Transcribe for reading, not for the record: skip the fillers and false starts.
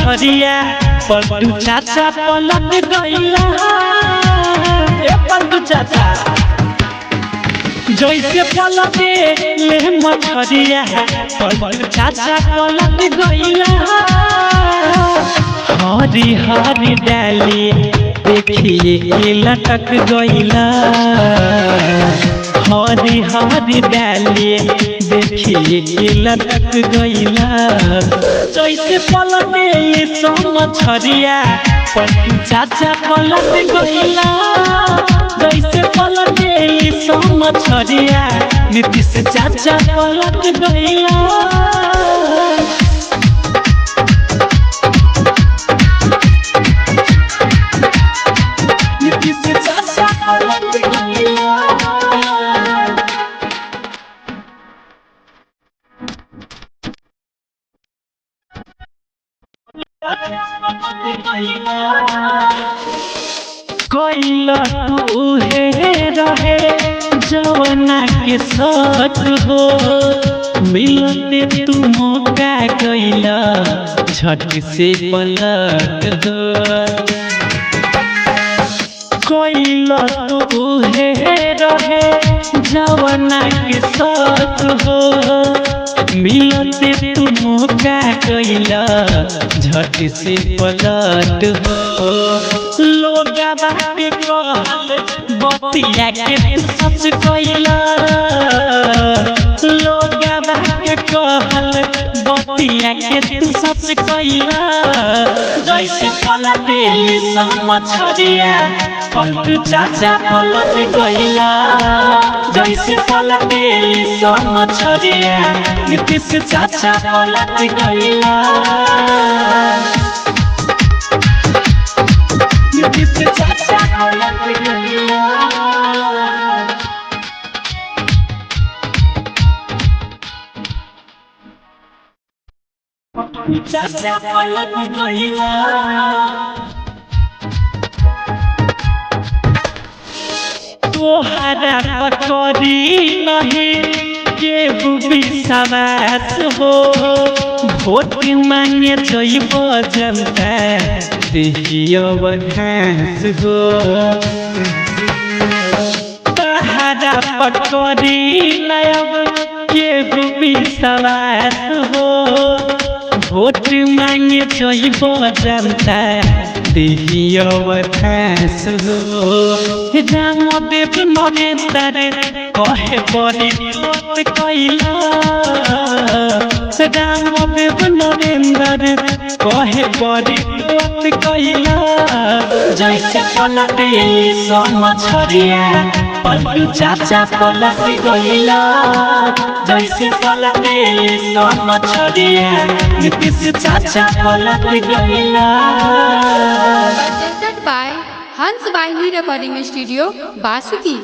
मछरिया पलटू चाचा पलट गइला पलटू चाचा जैसे पलटे ले मछरिया पलटू चाचा पलट गइला हरी हरी डाली देखिए लटक गइला हरी हरी डाली देखिए लटक गइला जैसे पलटे ये मछरिया पलटू चाचा पलट गइला जैसे पलटे ये मछरिया नीतीश चाचा पलट गइला कोइला तू हे रहे जवना के साथ हो मिलते तू मौका गइला झट से पलट दो कोइला तू हे रहे जवना के साथ हो मिलते तू मौका गइला झट से पलट हो लोग बाटे कहल बतिया के सच कइला लोग बाटे कहल बतिया के सच कइला जैसे पलटे मछरिया पलटू चाचा पलट गइला जैसे पलटे मछरिया नीतीश चाचा पलट गइला नीतीश चाचा पलट गइला चाचा पलट गइला तोहरा पकड़ी नहीं के विश्वास हो वोट मांगे जइब जनता देखियो घास हो तोहरा पकड़ी नहीं के विश्वास हो वोट मांगे जइब जनता देखियो घास हो रामदेव नरेंद्र कहे बड़ी बात कइला रामदेव नरेंद्र कहे बड़ी बात कइला जैसे पलटे मछरिया पलटू चाचा पलट गइला जैसे पलटे मछरिया नीतीश चाचा पलट गइला Presented by Hans Vaini Recording Studio, Basuki.